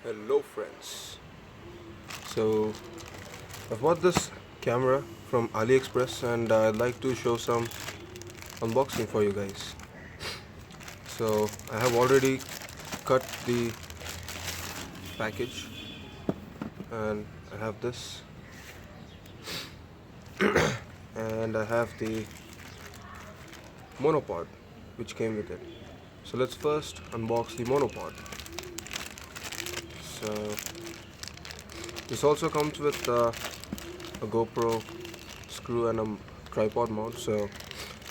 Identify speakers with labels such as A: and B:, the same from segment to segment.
A: Hello friends. So I've bought this camera from Aliexpress and I'd like to show some unboxing for you guys. So I have already cut the package and I have this and I have the monopod which came with it. So let's first unbox the monopod. So this also comes with a GoPro screw and a tripod mount, so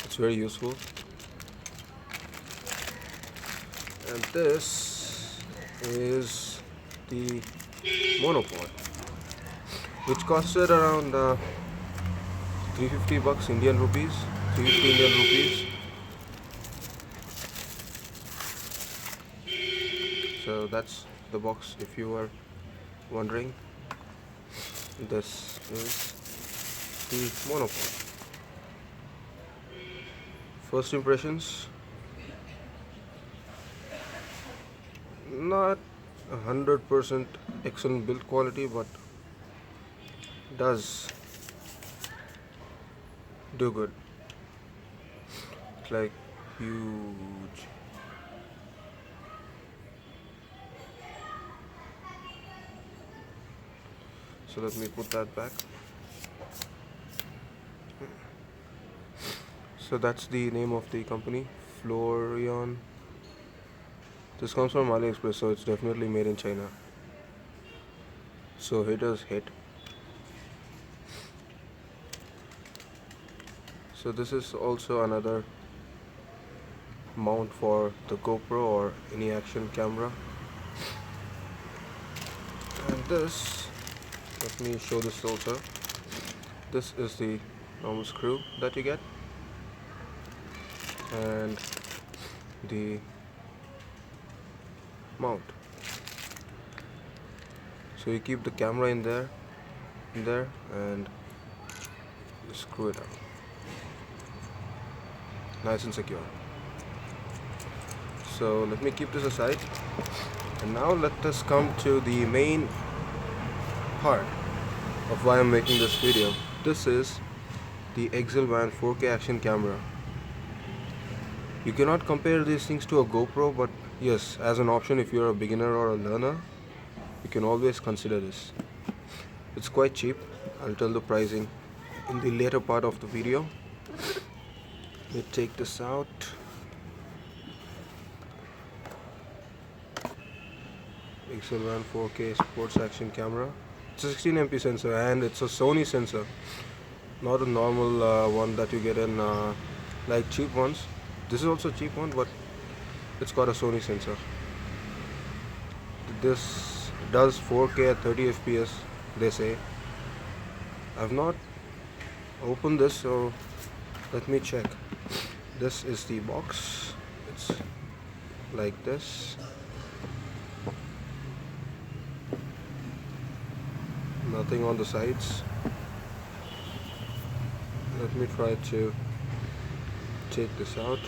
A: it's very useful. And this is the monopod, which costed around 350 bucks Indian rupees, 350 Indian rupees. So that's the box if you were wondering. This is the monopod. First impressions, not 100% excellent build quality, but does do good. It's like huge. So let me put that back. So that's the name of the company, Florian. This comes from Aliexpress, so it's definitely made in China. So haters hate. So this is also another mount for the GoPro or any action camera. And this, let me show this also. This is the normal screw that you get, and the mount. So you keep the camera in there, and you screw it up. Nice and secure. So let me keep this aside, and now let us come to the main part of why I'm making this video. This is the Excelvan 4K action camera. You cannot compare these things to a GoPro, but yes, as an option if you're a beginner or a learner, you can always consider this. It's quite cheap. I'll tell the pricing in the later part of the video. Let me take this out. Excelvan 4K sports action camera. It's a 16MP sensor and it's a Sony sensor, not a normal one that you get in like cheap ones. This is also a cheap one, but it's got a Sony sensor. This does 4K at 30 FPS, they say. I've not opened this, so let me check. This is the box. It's like this. Nothing on the sides. Let me try to take this out.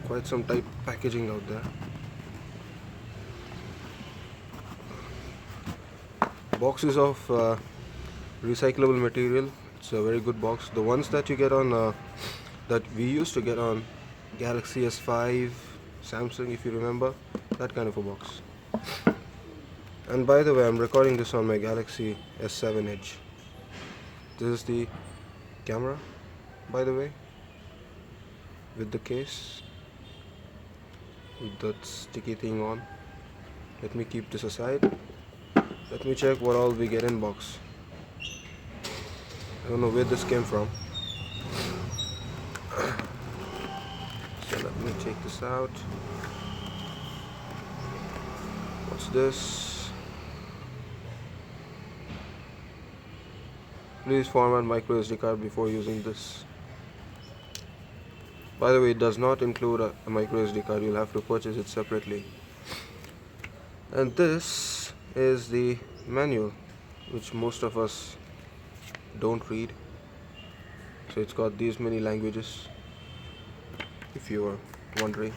A: Quite some tight packaging out there. Box is of recyclable material. It's a very good box. The ones that you get on that we used to get on Galaxy S5, Samsung, if you remember, that kind of a box. And by the way, I'm recording this on my Galaxy S7 Edge. This is the camera, by the way, with the case, with that sticky thing on. Let me keep this aside. Let me check what all we get in box. I don't know where this came from. So let me take this out. What's this? Please format micro SD card before using this. By the way, it does not include a micro SD card. You'll have to purchase it separately. And this is the manual, which most of us don't read. So it's got these many languages, if you were wondering.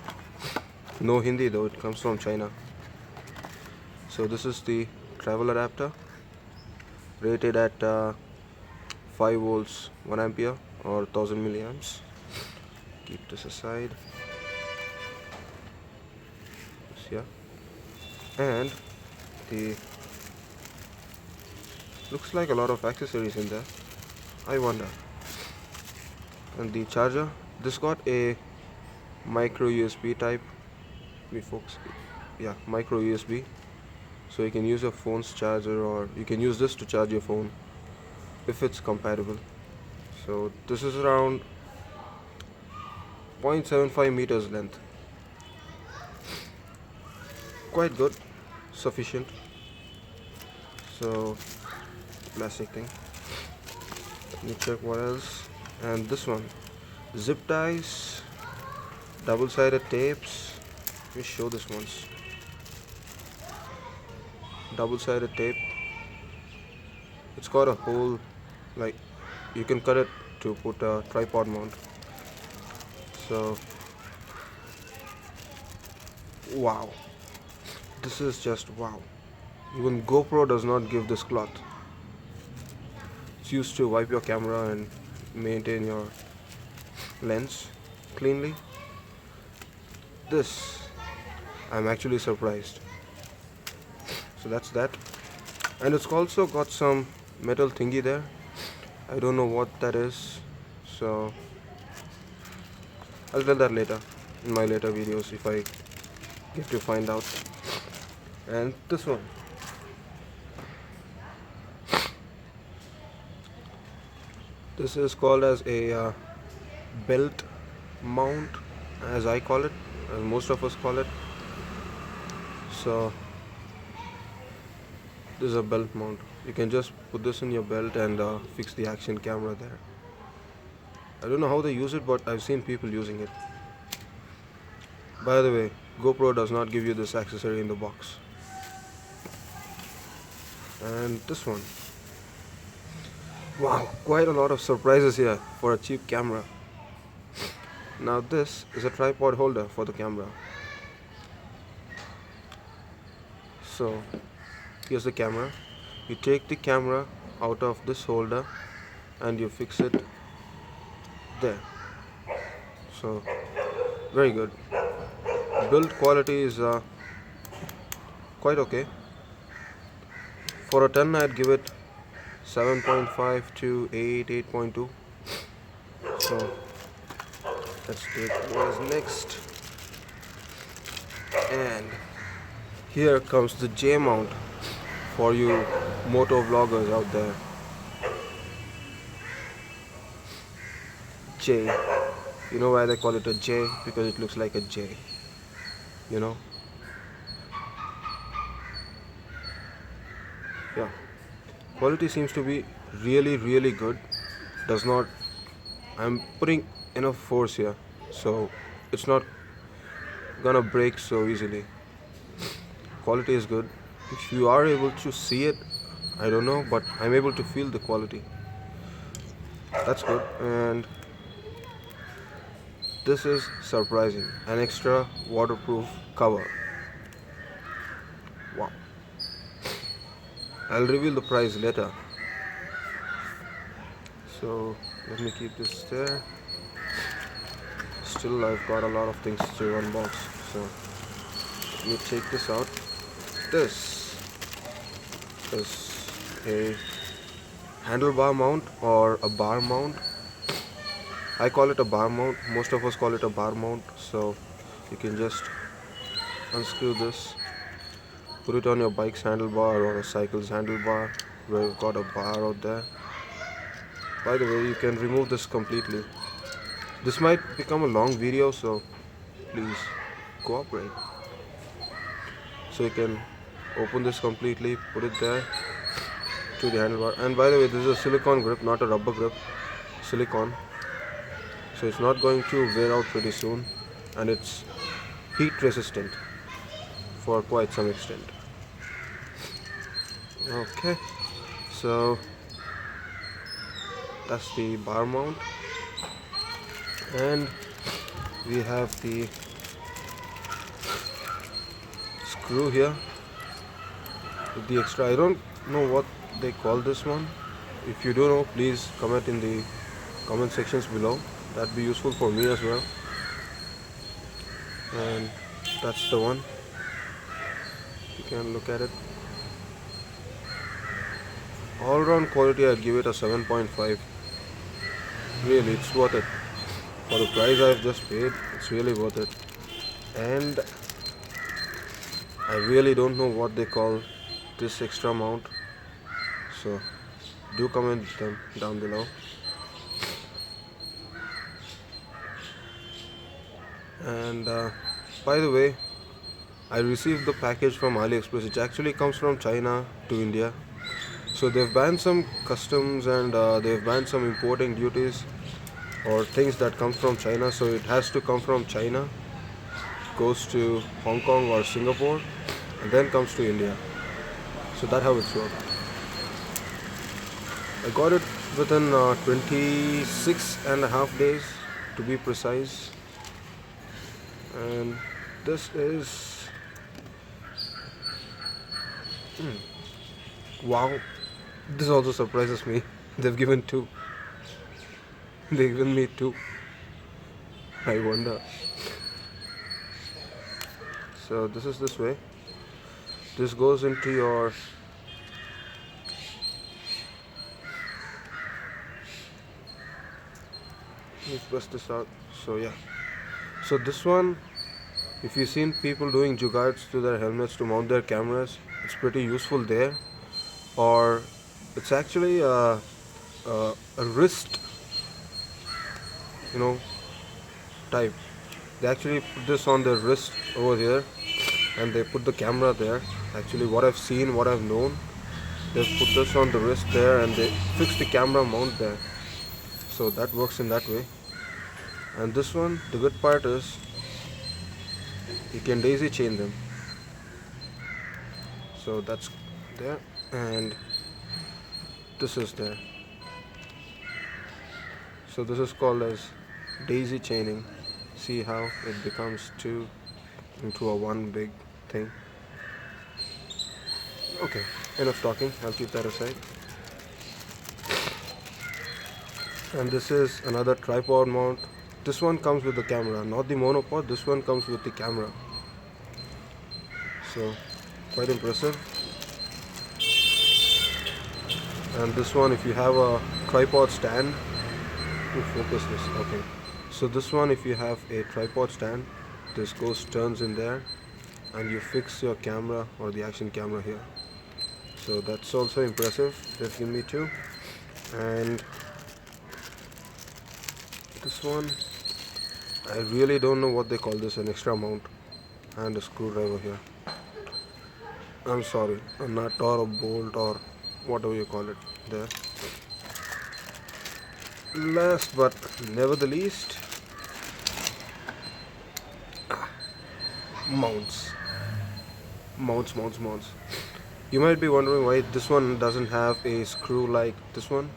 A: No Hindi though, it comes from China. So this is the travel adapter, rated at 5 volts 1 ampere or 1000 milliamps. Keep this aside. Yeah, and the looks like a lot of accessories in there. I wonder. And the charger, this got a micro USB type. We focus. Yeah, micro USB. So you can use your phone's charger, or you can use this to charge your phone if it's compatible. So this is around 0.75 meters length. Quite good, sufficient. So plastic thing. Let me check what else. And this one, zip ties, double-sided tapes. Let me show this once. Double-sided tape. It's got a hole, like you can cut it to put a tripod mount. So wow, this is just wow. Even GoPro does not give this cloth. It's used to wipe your camera and maintain your lens cleanly. This, I'm actually surprised. So that's that. And it's also got some metal thingy there. I don't know what that is, so I'll tell that later in my later videos if I get to find out. And this one, this is called as a belt mount, as I call it, as most of us call it. So this is a belt mount. You can just put this in your belt and fix the action camera there. I don't know how they use it, but I've seen people using it. By the way, GoPro does not give you this accessory in the box. And this one, wow, quite a lot of surprises here for a cheap camera. Now this is a tripod holder for the camera. So here's the camera. You take the camera out of this holder and you fix it there. So very good. Build quality is quite okay. For a 10 I'd give it 7.5 to 8.2. So let's take what is next. And here comes the J mount for you moto vloggers out there. J, you know why they call it a J? Because it looks like a J, you know. Yeah, quality seems to be really good. Does not, I'm putting enough force here, so it's not gonna break so easily. Quality is good. If you are able to see it, I don't know, but I'm able to feel the quality. That's good. And this is surprising, an extra waterproof cover. Wow. I'll reveal the price later. So let me keep this there. Still, I've got a lot of things to unbox, so let me take this out. This is a handlebar mount or a bar mount. I call it a bar mount. Most of us call it a bar mount. So you can just unscrew this, put it on your bike's handlebar or a cycle's handlebar where you've got a bar out there. By the way, you can remove this completely. This might become a long video, so please cooperate. So you can open this completely, put it there to the handlebar. And by the way, this is a silicone grip, not a rubber grip. Silicone. So it's not going to wear out pretty soon, and it's heat resistant for quite some extent. Okay, so that's the bar mount, and we have the screw here with the extra. I don't know what they call this one. If you do know, please comment in the comment sections below. That'd be useful for me as well. And that's the one. You can look at it. All round quality, I'd give it a 7.5. Really, it's worth it. For the price I've just paid, it's really worth it. And I really don't know what they call this extra mount, so do comment them down below. And by the way, I received the package from Aliexpress. It actually comes from China to India. So they've banned some customs and they've banned some importing duties or things that come from China. So it has to come from China, goes to Hong Kong or Singapore, and then comes to India. So that's how it's worked. I got it within 26.5 days to be precise. And this is wow, this also surprises me. They've given two. They've given me two. I wonder. So this is this way. This goes into your let me press this out. So yeah. So this one, if you've seen people doing jugards to their helmets to mount their cameras, it's pretty useful there. Or it's actually a wrist, type. They actually put this on their wrist over here, and they put the camera there. Actually, what I've seen, what I've known, they've put this on the wrist there, and they fix the camera mount there. So that works in that way. And this one, the good part is you can daisy chain them. So that's there, and this is there. So this is called as daisy chaining. See how it becomes two into a one big thing. Okay, enough talking, I'll keep that aside. And this is another tripod mount. This one comes with the camera, not the monopod. This one comes with the camera. So quite impressive. And this one, if you have a tripod stand, to focus this. Okay. So this one, if you have a tripod stand, this turns in there, and you fix your camera or the action camera here. So that's also impressive. They've given me two. And this one, I really don't know what they call this, an extra mount and a screwdriver here. I'm sorry, a nut or a bolt or whatever you call it there. Last but never the least, mounts. You might be wondering why this one doesn't have a screw like this one.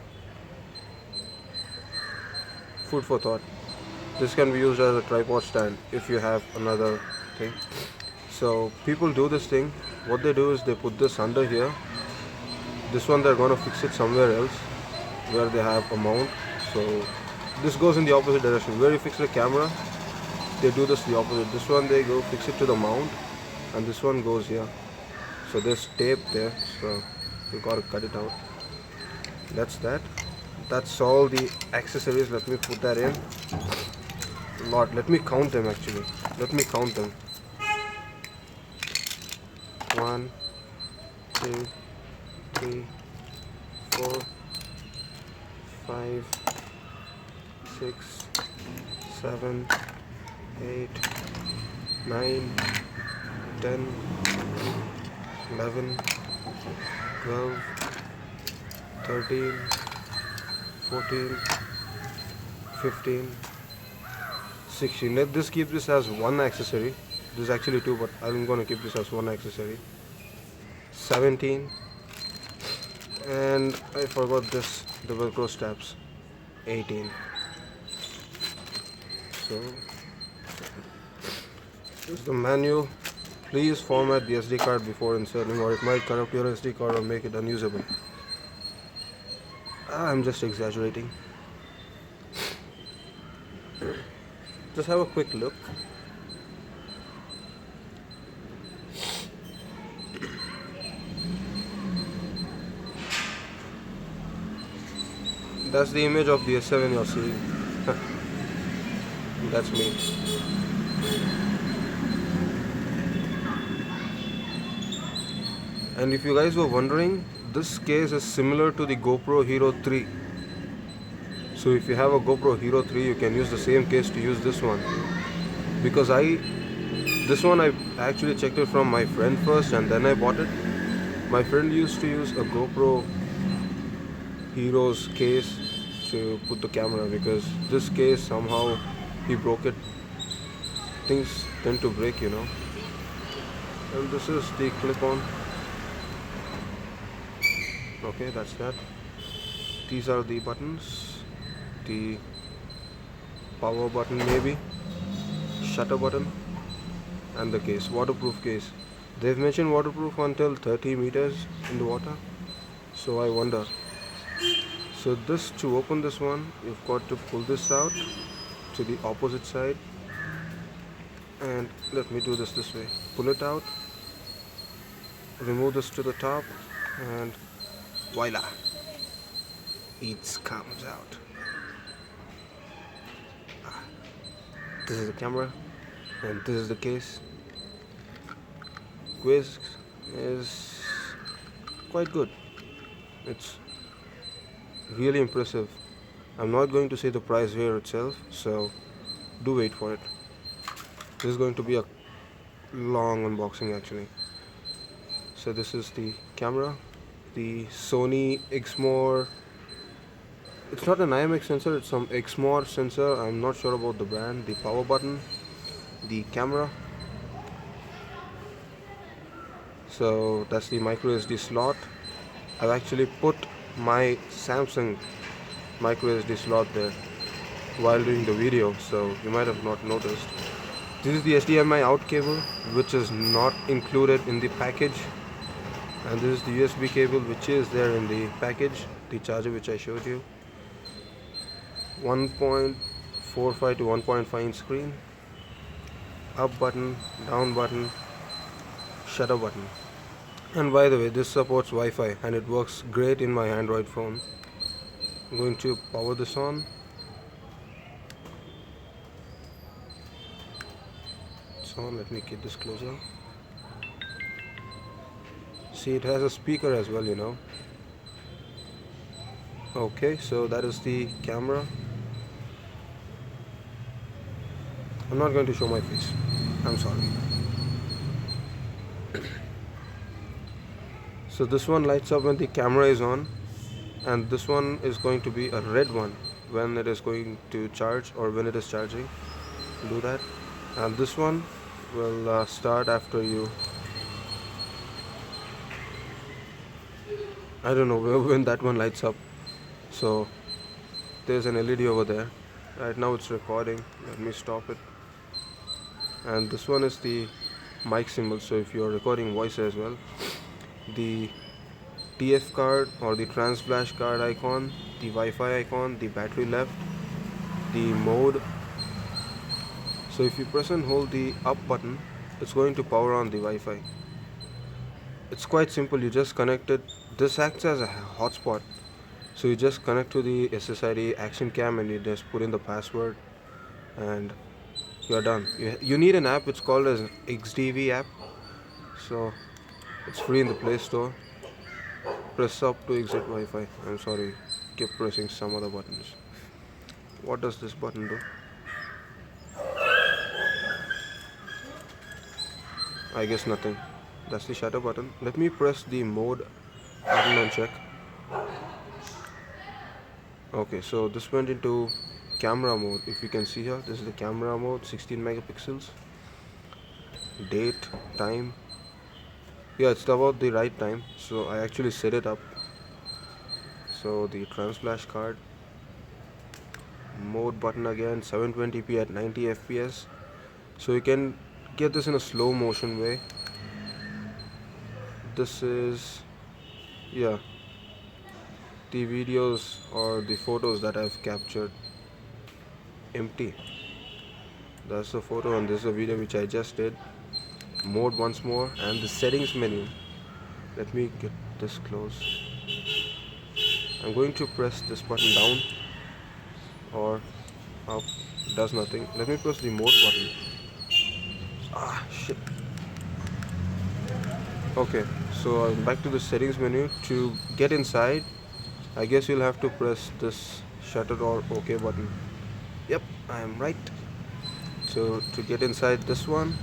A: Food for thought. This can be used as a tripod stand if you have another thing. So people do this thing. What they do is they put this under here. This one they're gonna fix it somewhere else where they have a mount. So this goes in the opposite direction. Where you fix the camera, they do this the opposite. This one they go fix it to the mount, and this one goes here. So there's tape there, so you gotta cut it out. That's that. That's all the accessories. Let me put that in. Let me count them actually. Let me count them. 1, 2, 3, 4, 5, 6, 7, 8, 9, 10, 11, 12, 13, 14, 15, 16. Let this keep this as one accessory. This is actually two, but I'm gonna keep this as one accessory. 17, and I forgot this, the velcro straps. 18. So this is the manual. please format the SD card before inserting, or it might corrupt your SD card or make it unusable. I'm just exaggerating. Just have a quick look. That's the image of the S7 you're seeing. That's me. And if you guys were wondering, this case is similar to the GoPro Hero 3. So if you have a GoPro Hero 3, you can use the same case to use this one. Because this one I actually checked it from my friend first and then I bought it. My friend used to use a GoPro Hero's case to put the camera, because this case somehow he broke it. Things tend to break, you know. And this is the clip-on. Okay, that's that. These are the buttons. The power button maybe, shutter button, and the case, waterproof case. They've mentioned waterproof until 30 meters in the water, so I wonder. So this, to open this one, you've got to pull this out to the opposite side, and let me do this way. Pull it out, remove this to the top, and voila, it comes out. This is the camera and this is the case. Quiz is quite good. It's really impressive. I'm not going to say the price here itself, so do wait for it. This is going to be a long unboxing actually. So this is the camera, the Sony Exmor. It's not an IMX sensor, it's some Exmor sensor. I'm not sure about the brand. The power button, the camera. So that's the micro SD slot. I've actually put my Samsung micro SD slot there while doing the video, so you might have not noticed. This is the HDMI out cable, which is not included in the package, and this is the USB cable, which is there in the package, the charger which I showed you. 1.45 to 1.5 inch screen, up button, down button, shutter button. And by the way, this supports Wi-Fi and it works great in my Android phone. I'm going to power this on. So let me get this closer. See, it has a speaker as well, you know. Okay, so that is the camera. I'm not going to show my face, I'm sorry. So this one lights up when the camera is on, and this one is going to be a red one when it is going to charge or when it is charging. Do that. And this one will start after you, I don't know when that one lights up. So there's an LED over there. Right now it's recording. Let me stop it. And this one is the mic symbol, so if you're recording voice as well. The TF card or the trans flash card icon, the Wi-Fi icon, the battery left, the mode. So if you press and hold the up button, it's going to power on the Wi-Fi. It's quite simple. You just connect it. This acts as a hotspot, so you just connect to the SSID action cam and you just put in the password and you're done. You need an app. It's called as XDV app, so it's free in the Play Store. Press up to exit Wi-Fi. I'm sorry, keep pressing some other buttons. What does this button do? I guess nothing. That's the shutter button. Let me press the mode button and check. Okay, so this went into camera mode. If you can see here, this is the camera mode, 16 megapixels. Date, time. Yeah, it's about the right time, so I actually set it up. So the trans flash card, mode button again, 720p at 90 fps. So you can get this in a slow motion way. this is, yeah, the videos or the photos that I've captured. Empty. That's the photo, and this is a video which I just did. Mode once more, and the settings menu. Let me get this close. I'm going to press this button down or up. Does nothing. Let me press the mode button. Ah, shit. Okay, so I'm back to the settings menu. To get inside, I guess you'll have to press this shutter or OK button. Yep, I am right. So to get inside this one,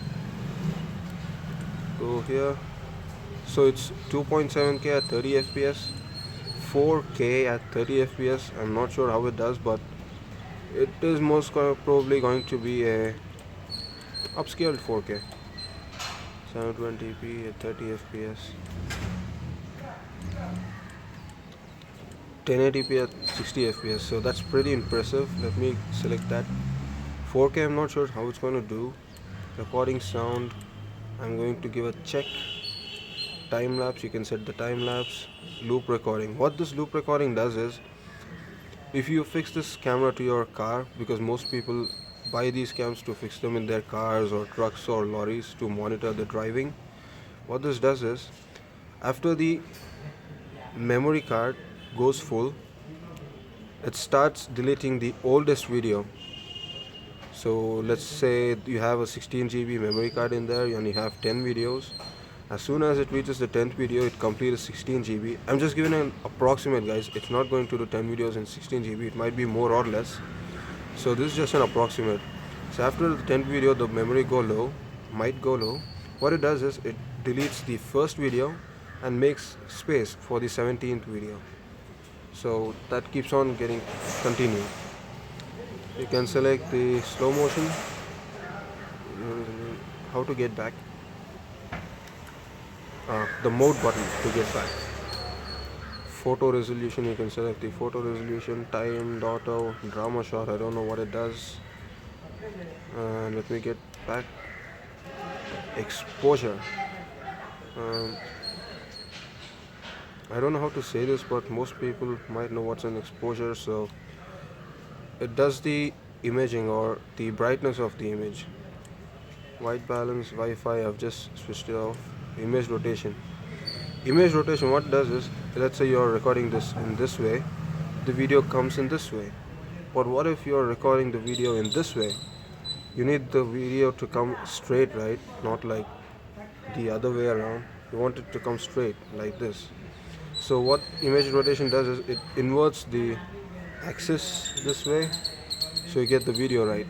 A: go here. So it's 2.7K at 30 FPS, 4K at 30 FPS. I'm not sure how it does, but it is most probably going to be a upscaled 4K. 720p at 30 FPS, 1080p at 60 FPS. So that's pretty impressive. Let me select that. 4K, I'm not sure how it's going to do. Recording sound, I'm going to give a check. Time lapse, you can set the time lapse. Loop recording. What this loop recording does is, if you fix this camera to your car, because most people buy these cams to fix them in their cars or trucks or lorries to monitor the driving, what this does is, after the memory card goes full, it starts deleting the oldest video. So let's say you have a 16 GB memory card in there and you have 10 videos. As soon as it reaches the 10th video, it completes 16 GB. I'm just giving an approximate, guys. It's not going to do 10 videos in 16 GB. It might be more or less. So this is just an approximate. So after the 10th video, the memory might go low. What it does is it deletes the first video and makes space for the 17th video. So that keeps on getting continued. You can select the slow motion. How to get back? The mode button to get back. Photo resolution, you can select the photo resolution, timed, auto, drama shot, I don't know what it does. Let me get back. Exposure. I don't know how to say this, but most people might know what's an exposure. So it does the imaging or the brightness of the image. White balance, Wi-Fi, I've just switched it off. Image rotation. Image rotation, what it does is, let's say you're recording this in this way, the video comes in this way. But what if you're recording the video in this way? You need the video to come straight, right? Not like the other way around. You want it to come straight, like this. So what image rotation does is, it inverts the axis this way, so you get the video right.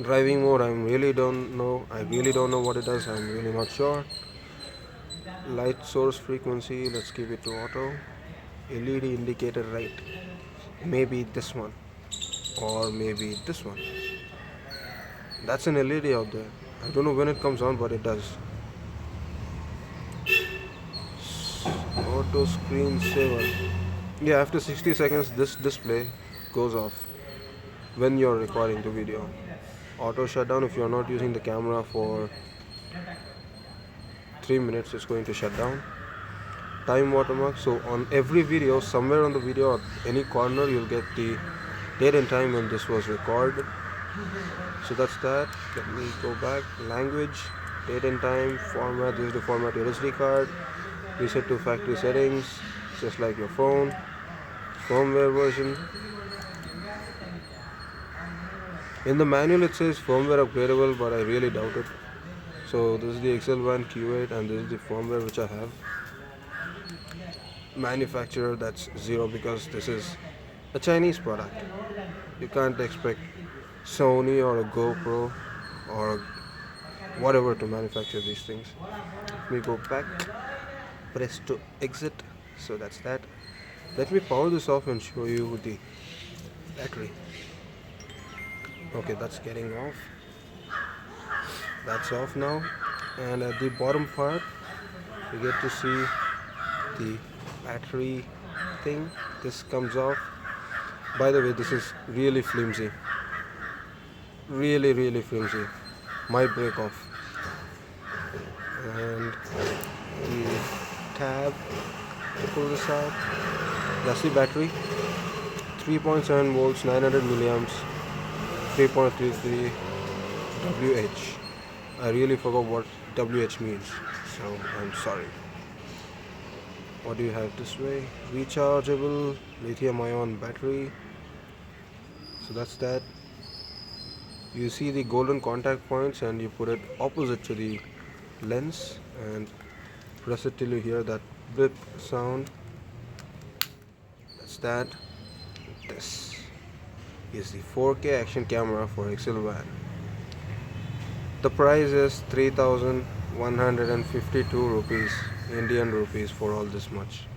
A: Driving mode, I really don't know what it does. I'm really not sure. Light source frequency, let's keep it to auto. LED indicator right, maybe this one or maybe this one. That's an LED out there. I don't know when it comes on, but it does. Auto screen saver. Yeah, after 60 seconds this display goes off when you're recording the video. Auto shutdown, if you're not using the camera for 3 minutes, it's going to shut down. Time watermark, so on every video, somewhere on the video or any corner, you'll get the date and time when this was recorded. So that's that. Let me go back. Language, date and time, format, this is the format your SD card. Reset to factory settings, just like your phone. Firmware version. In the manual it says firmware upgradable, but I really doubt it. So this is the Excelvan Q8 and this is the firmware which I have. Manufacturer, that's 0 because this is a Chinese product. You can't expect Sony or a GoPro or whatever to manufacture these things. Let me go back, press to exit. So that's that. Let me power this off and show you the battery. Okay, that's getting off. That's off now. And at the bottom part, you get to see the battery thing. This comes off. By the way, this is really flimsy. Really flimsy. Might break off. And tab to pull this out. That's the battery. 3.7 volts, 900 milliamps, 3.33 WH. I really forgot what WH means, so I'm sorry. What do you have this way? Rechargeable lithium-ion battery. So that's that. You see the golden contact points, and you put it opposite to the lens and press it till you hear that blip sound. That's that. This is the 4K action camera for Excelvan. The price is 3,152 rupees, Indian rupees, for all this much.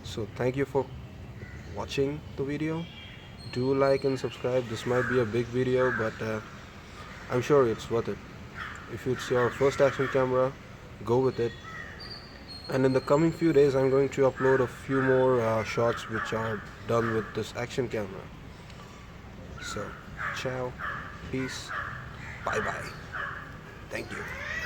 A: So thank you for watching the video. Do like and subscribe. This might be a big video, but I'm sure it's worth it. If it's your first action camera, go with it. And in the coming few days, I'm going to upload a few more shots which are done with this action camera. So ciao, peace, bye bye, thank you.